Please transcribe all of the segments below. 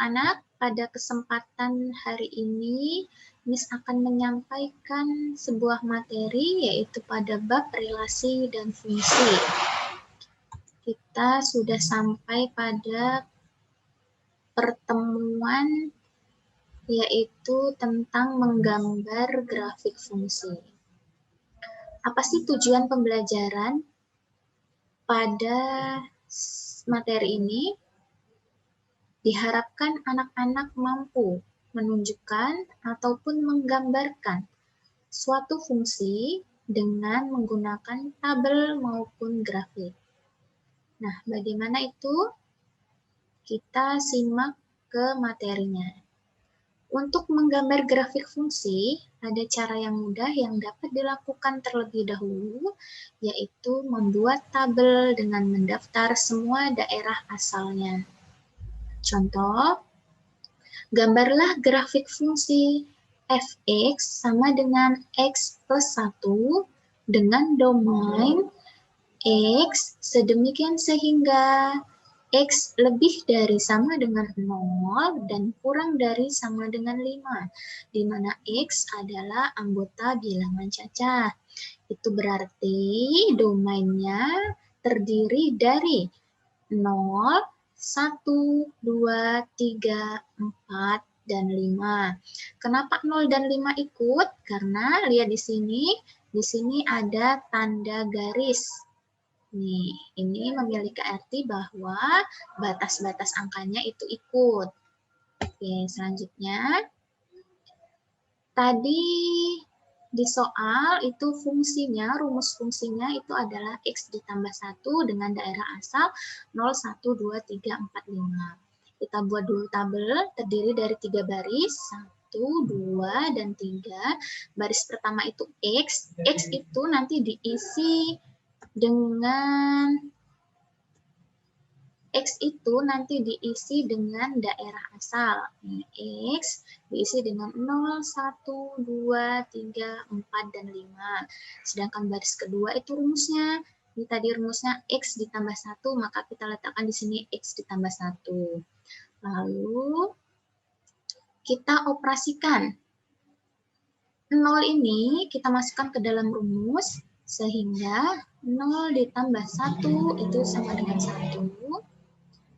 anak-anak, pada kesempatan hari ini, Miss akan menyampaikan sebuah materi yaitu pada bab relasi dan fungsi. Kita sudah sampai pada pertemuan yaitu tentang menggambar grafik fungsi. Apa sih tujuan pembelajaran pada materi ini? Diharapkan anak-anak mampu menunjukkan ataupun menggambarkan suatu fungsi dengan menggunakan tabel maupun grafik. Nah, bagaimana itu? Kita simak ke materinya. Untuk menggambar grafik fungsi, ada cara yang mudah yang dapat dilakukan terlebih dahulu, yaitu membuat tabel dengan mendaftar semua daerah asalnya. Contoh, gambarlah grafik fungsi fx sama dengan x plus 1 dengan domain x sedemikian sehingga x lebih dari sama dengan 0 dan kurang dari sama dengan 5, di mana x adalah anggota bilangan cacah. Itu berarti domainnya terdiri dari 0, 1, 2, 3, 4, dan 5. Kenapa 0 dan 5 ikut? Karena lihat di sini ada tanda garis. Nih, ini memiliki arti bahwa batas-batas angkanya itu ikut. Oke, selanjutnya. Tadi di soal itu fungsinya, rumus fungsinya itu adalah X ditambah 1 dengan daerah asal 0, 1, 2, 3, 4, 5. Kita buat dulu tabel, terdiri dari 3 baris, 1, 2, dan 3. Baris pertama itu X, X itu nanti diisi dengan X itu nanti diisi dengan daerah asal. X diisi dengan 0, 1, 2, 3, 4, dan 5. Sedangkan baris kedua itu rumusnya. Ini tadi rumusnya X ditambah 1, maka kita letakkan di sini X ditambah 1. Lalu kita operasikan. 0 ini kita masukkan ke dalam rumus, sehingga 0 ditambah 1 itu sama dengan 1.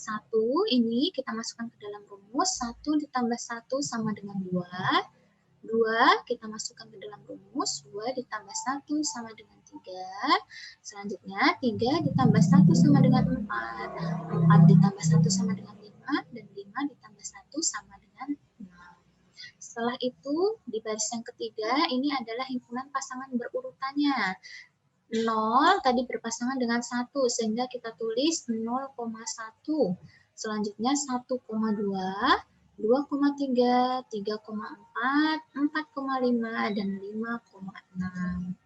1 ini kita masukkan ke dalam rumus, 1 ditambah 1 sama dengan 2. 2 kita masukkan ke dalam rumus, 2 ditambah 1 sama dengan 3. Selanjutnya 3 ditambah 1 sama dengan 4. 4 ditambah 1 sama dengan 5, dan 5 ditambah 1 sama dengan 6. Setelah itu, di baris yang ketiga, ini adalah himpunan pasangan berurutannya. 0 tadi berpasangan dengan 1, sehingga kita tulis 0,1. Selanjutnya 1,2, 2,3, 3,4, 4,5, dan 5,6.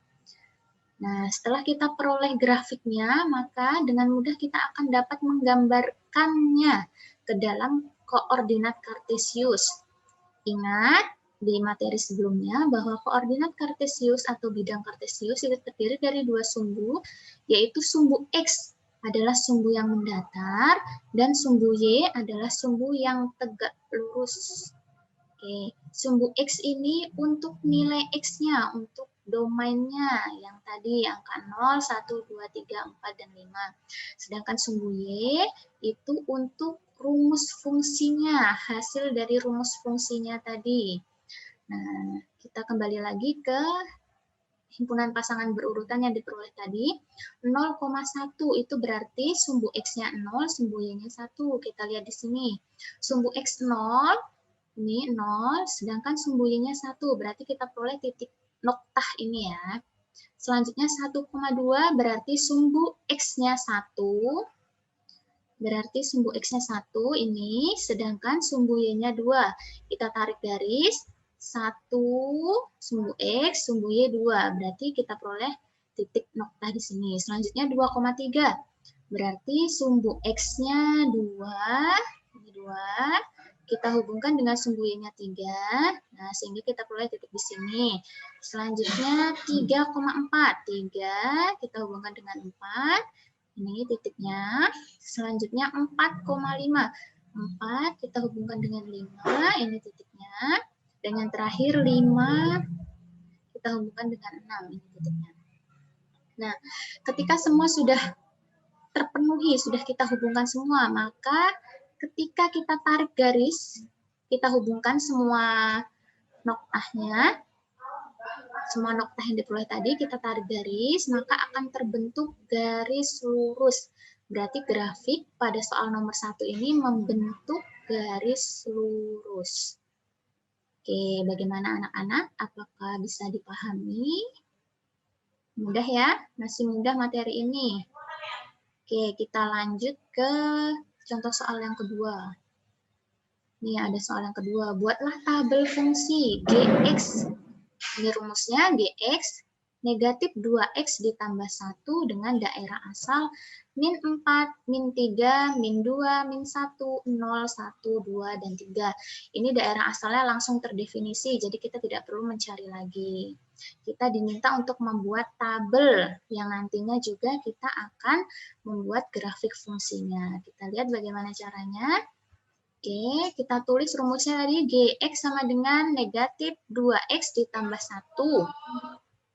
Nah, setelah kita peroleh grafiknya, maka dengan mudah kita akan dapat menggambarkannya ke dalam koordinat kartesius. Ingat, di materi sebelumnya bahwa koordinat kartesius atau bidang kartesius itu terdiri dari dua sumbu, yaitu sumbu X adalah sumbu yang mendatar dan sumbu Y adalah sumbu yang tegak lurus. Oke, sumbu X ini untuk nilai X-nya, untuk domainnya yang tadi angka 0, 1, 2, 3, 4, dan 5. Sedangkan sumbu Y itu untuk rumus fungsinya, hasil dari rumus fungsinya tadi. Nah, kita kembali lagi ke himpunan pasangan berurutan yang diperoleh tadi. 0,1 itu berarti sumbu X-nya 0, sumbu Y-nya 1. Kita lihat di sini. Sumbu X 0, ini 0, sedangkan sumbu Y-nya 1. Berarti kita peroleh titik noktah ini ya. Selanjutnya 1,2 berarti sumbu X-nya 1. Berarti sumbu X-nya 1 ini, sedangkan sumbu Y-nya 2. Kita tarik garis. 1 sumbu X, sumbu Y 2. Berarti kita peroleh titik noktah di sini. Selanjutnya 2,3. Berarti sumbu X-nya 2, ini 2. Kita hubungkan dengan sumbu Y-nya 3. Nah, sehingga kita peroleh titik di sini. Selanjutnya 3,4. 3 kita hubungkan dengan 4. Ini titiknya. Selanjutnya 4,5. 4 kita hubungkan dengan 5, ini titiknya. Dan yang terakhir 5 kita hubungkan dengan 6, ini titiknya. Nah, ketika semua sudah terpenuhi, sudah kita hubungkan semua, maka ketika kita tarik garis, kita hubungkan semua noktahnya, semua noktah yang diperoleh tadi, kita tarik garis, maka akan terbentuk garis lurus. Berarti grafik pada soal nomor 1 ini membentuk garis lurus. Oke, bagaimana anak-anak? Apakah bisa dipahami? Mudah ya? Masih mudah materi ini. Oke, kita lanjut ke contoh soal yang kedua. Ini ada soal yang kedua. Buatlah tabel fungsi Gx. Ini rumusnya Gx negatif 2x ditambah 1 dengan daerah asal min 4, min 3, min 2, min 1, 0, 1, 2, dan 3. Ini daerah asalnya langsung terdefinisi, jadi kita tidak perlu mencari lagi. Kita diminta untuk membuat tabel yang nantinya juga kita akan membuat grafik fungsinya. Kita lihat bagaimana caranya. Oke, kita tulis rumusnya tadi Gx sama dengan negatif 2x ditambah 1.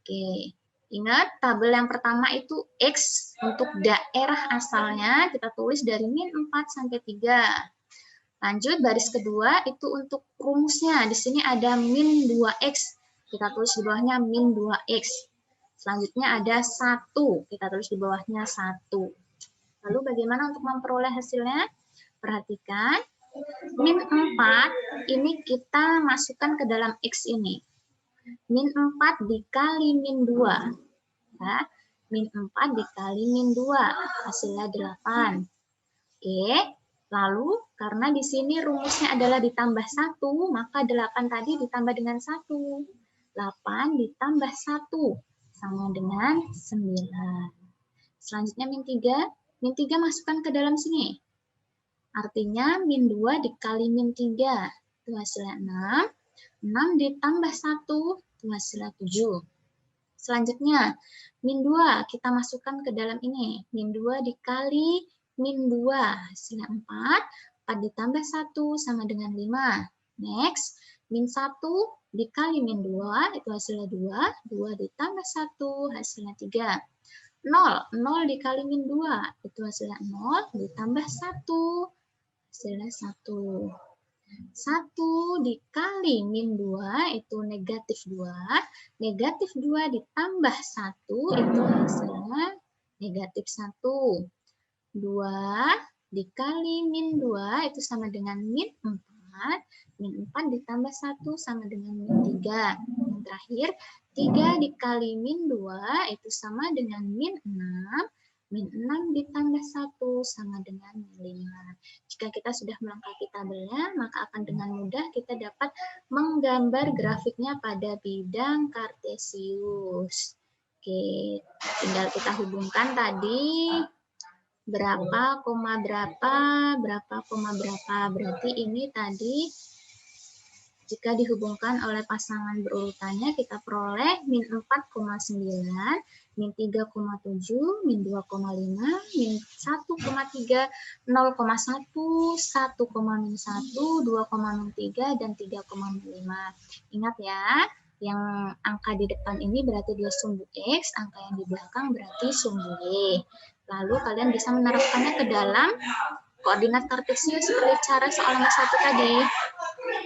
Oke, ingat tabel yang pertama itu X untuk daerah asalnya kita tulis dari min 4 sampai 3. Lanjut baris kedua itu untuk rumusnya. Di sini ada min 2X. Kita tulis di bawahnya min 2X. Selanjutnya ada 1. Kita tulis di bawahnya 1. Lalu bagaimana untuk memperoleh hasilnya? Perhatikan. Min 4 ini kita masukkan ke dalam X ini. Min 4 dikali min 2. Ya, min 4 dikali min 2. Hasilnya 8. Oke, lalu karena di sini rumusnya adalah ditambah 1, maka 8 tadi ditambah dengan 1. 8 ditambah 1 sama dengan 9. Selanjutnya min 3. Min 3 masukkan ke dalam sini. Artinya min 2 dikali min 3. Itu hasilnya 6. 6 ditambah 1, itu hasilnya 7. Selanjutnya, min 2 kita masukkan ke dalam ini. Min 2 dikali min 2, hasilnya 4. 4 ditambah 1 sama dengan 5. Next, min 1 dikali min 2, itu hasilnya 2. 2 ditambah 1, hasilnya 3. 0, 0 dikali min 2, itu hasilnya 0. Ditambah 1, hasilnya 1. 1 dikali min 2 itu negatif 2. Negatif 2 ditambah 1 itu hasilnya negatif 1. 2 dikali min 2 itu sama dengan min 4. Min 4 ditambah 1 sama dengan min 3. Yang terakhir, 3 dikali min 2 itu sama dengan min 6. Min 6 ditambah 1 sama dengan min 5. Jika kita sudah melengkapi tabelnya, maka akan dengan mudah kita dapat menggambar grafiknya pada bidang kartesius. Oke, tinggal kita hubungkan tadi berapa, koma berapa, koma berapa. Berarti ini tadi jika dihubungkan oleh pasangan berurutannya, kita peroleh min 4,9, min 3,7, min 2,5, min 1,3, 0,1, 1,1, 2,3, dan 3,5. Ingat ya, yang angka di depan ini berarti dia sumbu X, angka yang di belakang berarti sumbu Y. Lalu kalian bisa menerapkannya ke dalam koordinat kartesius seperti cara soal nomor 1 tadi.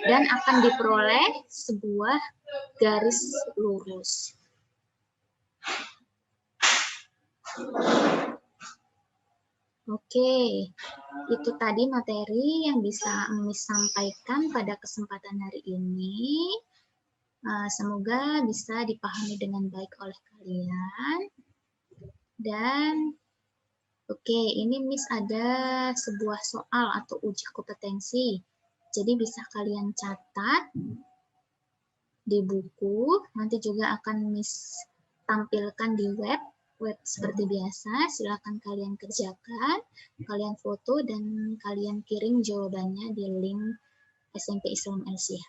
Dan akan diperoleh sebuah garis lurus. Oke, itu tadi materi yang bisa Miss sampaikan pada kesempatan hari ini. Semoga bisa dipahami dengan baik oleh kalian. Dan oke, ini Miss ada sebuah soal atau uji kompetensi. Jadi bisa kalian catat di buku, nanti juga akan Miss tampilkan di web seperti biasa. Silakan kalian kerjakan, kalian foto dan kalian kirim jawabannya di link SMP Islam LCH.